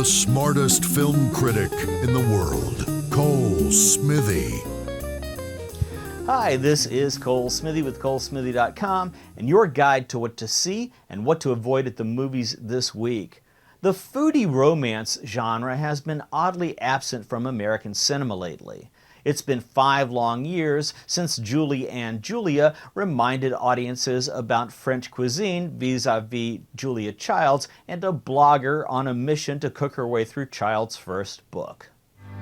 the smartest film critic in the world, Cole Smithy. Hi, this is Cole Smithy with KOUFMAN'S and your guide to what to see and what to avoid at the movies this week. The foodie romance genre has been oddly absent from American cinema lately. It's been 5 long years since Julie and Julia reminded audiences about French cuisine vis-a-vis Julia Childs and a blogger on a mission to cook her way through Childs' first book.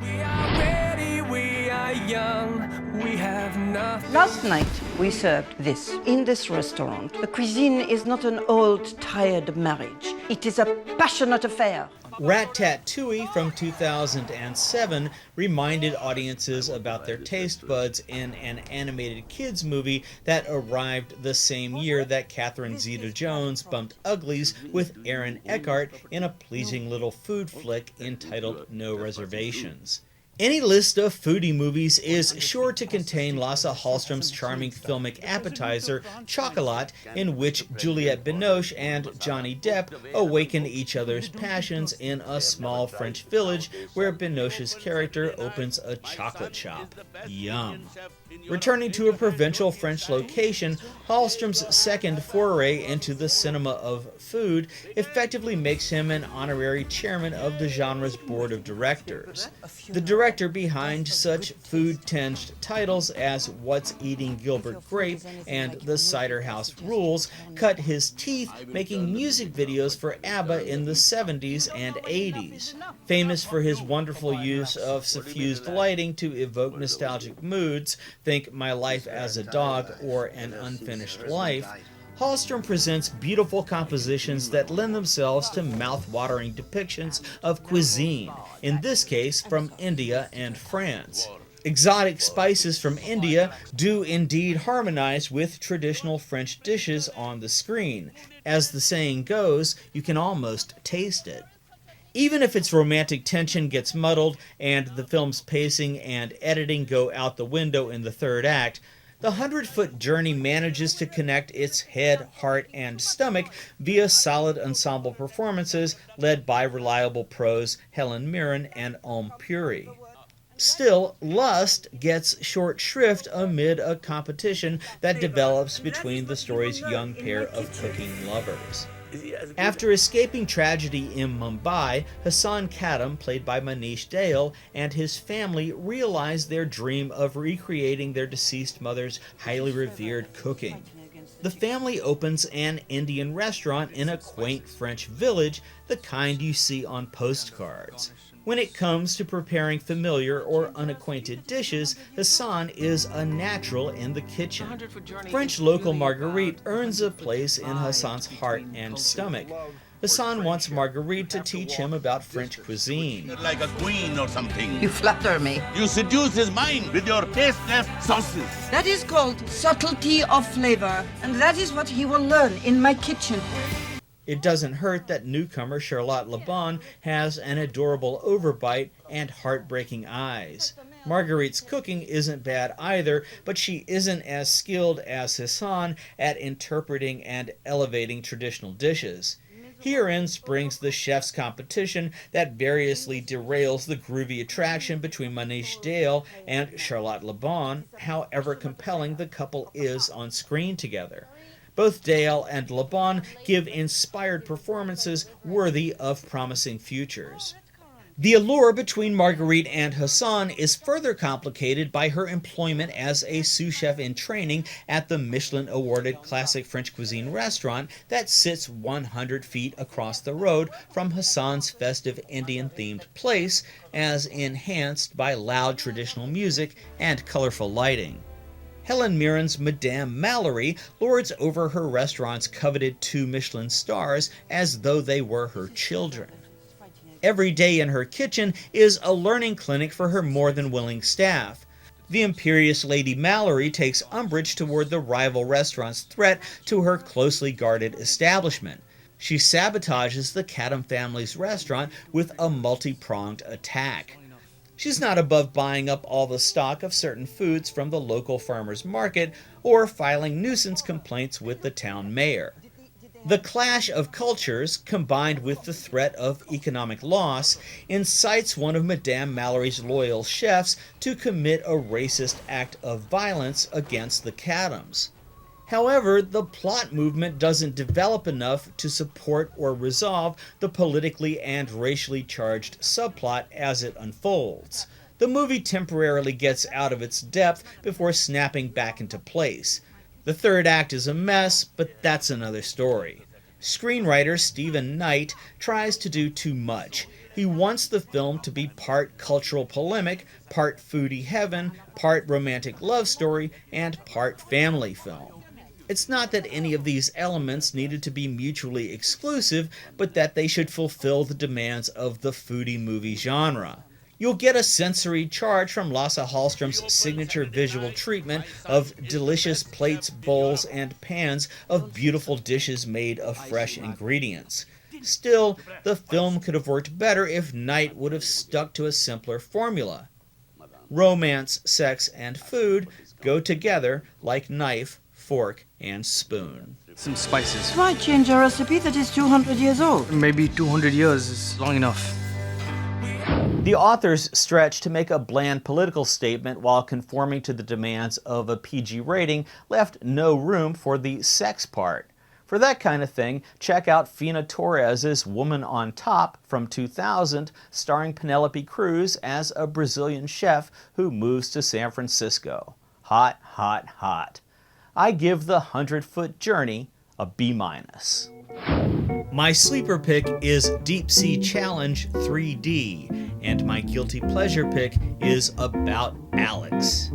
We are ready, we are young, we have nothing. Last night we served this in this restaurant. The cuisine is not an old, tired marriage. It is a passionate affair. Rat-Tat-Tooey from 2007 reminded audiences about their taste buds in an animated kids movie that arrived the same year that Catherine Zeta-Jones bumped uglies with Aaron Eckhart in a pleasing little food flick entitled No Reservations. Any list of foodie movies is sure to contain Lasse Hallström's charming filmic appetizer, Chocolat, in which Juliette Binoche and Johnny Depp awaken each other's passions in a small French village where Binoche's character opens a chocolate shop. Yum. Returning to a provincial French location, Hallström's second foray into the cinema of food effectively makes him an honorary chairman of the genre's board of directors. The director behind such food-tinged titles as What's Eating Gilbert Grape and The Cider House Rules cut his teeth making music videos for ABBA in the 70s and 80s. Famous for his wonderful use of suffused lighting to evoke nostalgic moods, think My Life as a Dog or An Unfinished Life, Hallström presents beautiful compositions that lend themselves to mouth-watering depictions of cuisine, in this case from India and France. Exotic spices from India do indeed harmonize with traditional French dishes on the screen. As the saying goes, you can almost taste it. Even if its romantic tension gets muddled and the film's pacing and editing go out the window in the third act, the 100-foot journey manages to connect its head, heart, and stomach via solid ensemble performances led by reliable pros Helen Mirren and Om Puri. Still, lust gets short shrift amid a competition that develops between the story's young pair of cooking lovers. After escaping tragedy in Mumbai, Hassan Kadam, played by Manish Dayal, and his family realize their dream of recreating their deceased mother's highly revered cooking. The family opens an Indian restaurant in a quaint French village, the kind you see on postcards. When it comes to preparing familiar or unacquainted dishes, Hassan is a natural in the kitchen. French local Marguerite earns a place in Hassan's heart and stomach. Hassan wants Marguerite to teach him about French cuisine. You're like a queen or something. You flatter me. You seduce his mind with your tasteless sauces. That is called subtlety of flavor, and that is what he will learn in my kitchen. It doesn't hurt that newcomer Charlotte Le Bon has an adorable overbite and heartbreaking eyes. Marguerite's cooking isn't bad either, but she isn't as skilled as Hassan at interpreting and elevating traditional dishes. Herein springs the chef's competition that variously derails the groovy attraction between Manish Dayal and Charlotte Le Bon, however compelling the couple is on screen together. Both Dayal and Le Bon give inspired performances worthy of promising futures. The allure between Marguerite and Hassan is further complicated by her employment as a sous chef in training at the Michelin-awarded classic French cuisine restaurant that sits 100 feet across the road from Hassan's festive Indian-themed place, as enhanced by loud traditional music and colorful lighting. Helen Mirren's Madame Mallory lords over her restaurant's coveted 2 Michelin stars as though they were her children. Every day in her kitchen is a learning clinic for her more than willing staff. The imperious Lady Mallory takes umbrage toward the rival restaurant's threat to her closely guarded establishment. She sabotages the Kadam family's restaurant with a multi-pronged attack. She's not above buying up all the stock of certain foods from the local farmer's market or filing nuisance complaints with the town mayor. The clash of cultures, combined with the threat of economic loss, incites one of Madame Mallory's loyal chefs to commit a racist act of violence against the Cadams. However, the plot movement doesn't develop enough to support or resolve the politically and racially charged subplot as it unfolds. The movie temporarily gets out of its depth before snapping back into place. The third act is a mess, but that's another story. Screenwriter Stephen Knight tries to do too much. He wants the film to be part cultural polemic, part foodie heaven, part romantic love story, and part family film. It's not that any of these elements needed to be mutually exclusive, but that they should fulfill the demands of the foodie movie genre. You'll get a sensory charge from Lasse Hallström's signature visual treatment of delicious plates, bowls, and pans of beautiful dishes made of fresh ingredients. Still, the film could have worked better if Knight would have stuck to a simpler formula. Romance, sex, and food go together like knife, fork, and spoon. Some spices. Why change a recipe that is 200 years old? Maybe 200 years is long enough. The authors stretch to make a bland political statement while conforming to the demands of a PG rating left no room for the sex part. For that kind of thing, check out Fina Torres' Woman on Top from 2000, starring Penelope Cruz as a Brazilian chef who moves to San Francisco. Hot, hot, hot. I give the 100-Foot Journey a B-. My sleeper pick is Deep Sea Challenge 3D, and my guilty pleasure pick is About Alex.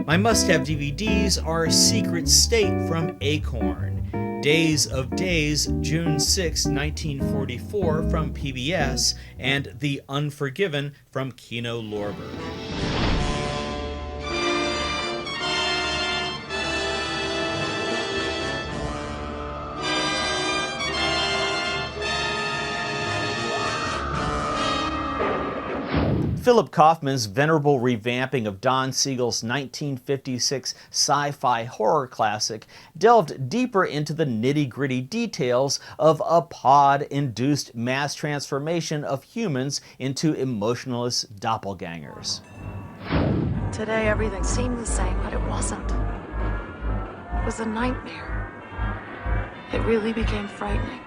My must-have DVDs are Secret State from Acorn, Days of Days, June 6, 1944 from PBS, and The Unforgiven from Kino Lorber. Philip Kaufman's venerable revamping of Don Siegel's 1956 sci-fi horror classic delved deeper into the nitty-gritty details of a pod-induced mass transformation of humans into emotionless doppelgangers. Today everything seemed the same, but it wasn't. It was a nightmare. It really became frightening.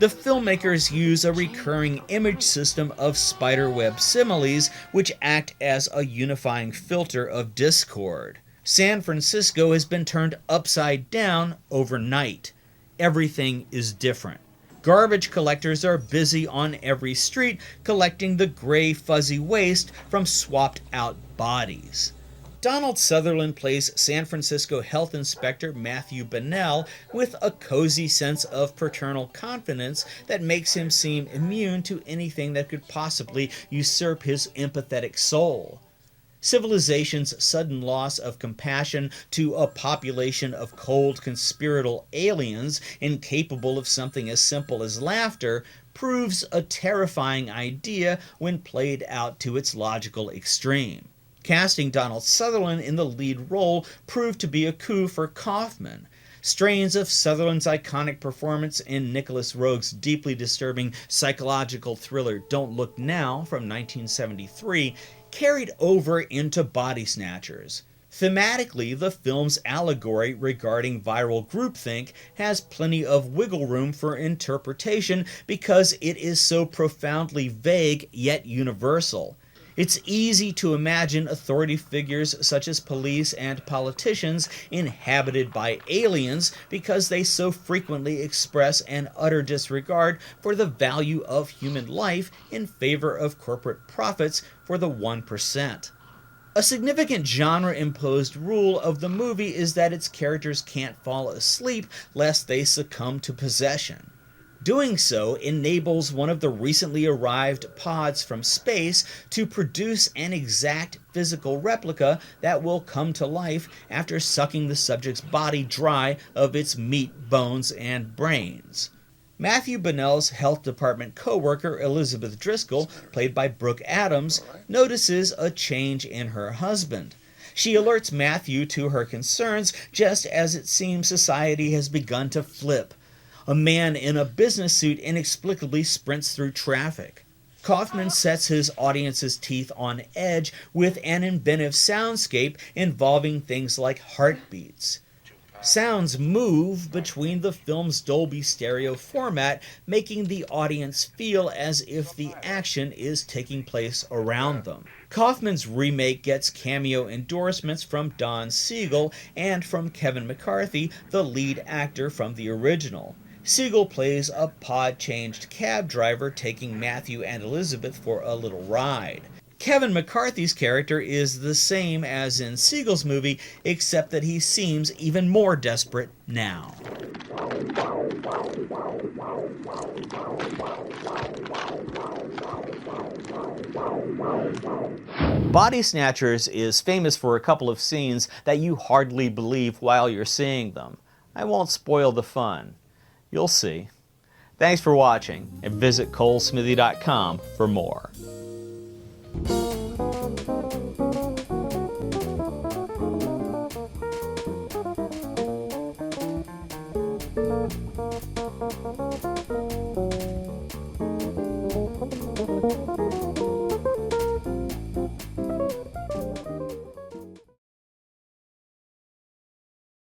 The filmmakers use a recurring image system of spiderweb similes which act as a unifying filter of discord. San Francisco has been turned upside down overnight. Everything is different. Garbage collectors are busy on every street collecting the gray fuzzy waste from swapped out bodies. Donald Sutherland plays San Francisco Health Inspector Matthew Bennell with a cozy sense of paternal confidence that makes him seem immune to anything that could possibly usurp his empathetic soul. Civilization's sudden loss of compassion to a population of cold, conspiratorial aliens incapable of something as simple as laughter proves a terrifying idea when played out to its logical extreme. Casting Donald Sutherland in the lead role proved to be a coup for Kaufman. Strains of Sutherland's iconic performance in Nicholas Roeg's deeply disturbing psychological thriller Don't Look Now from 1973 carried over into Body Snatchers. Thematically, the film's allegory regarding viral groupthink has plenty of wiggle room for interpretation because it is so profoundly vague yet universal. It's easy to imagine authority figures such as police and politicians inhabited by aliens because they so frequently express an utter disregard for the value of human life in favor of corporate profits for the 1%. A significant genre-imposed rule of the movie is that its characters can't fall asleep lest they succumb to possession. Doing so enables one of the recently arrived pods from space to produce an exact physical replica that will come to life after sucking the subject's body dry of its meat, bones, and brains. Matthew Bennell's health department co-worker Elizabeth Driscoll, played by Brooke Adams, notices a change in her husband. She alerts Matthew to her concerns just as it seems society has begun to flip. A man in a business suit inexplicably sprints through traffic. Kaufman sets his audience's teeth on edge with an inventive soundscape involving things like heartbeats. Sounds move between the film's Dolby stereo format, making the audience feel as if the action is taking place around them. Kaufman's remake gets cameo endorsements from Don Siegel and from Kevin McCarthy, the lead actor from the original. Siegel plays a pod-changed cab driver taking Matthew and Elizabeth for a little ride. Kevin McCarthy's character is the same as in Siegel's movie, except that he seems even more desperate now. Body Snatchers is famous for a couple of scenes that you hardly believe while you're seeing them. I won't spoil the fun. You'll see. Thanks for watching, and visit KohlSmithy.com for more.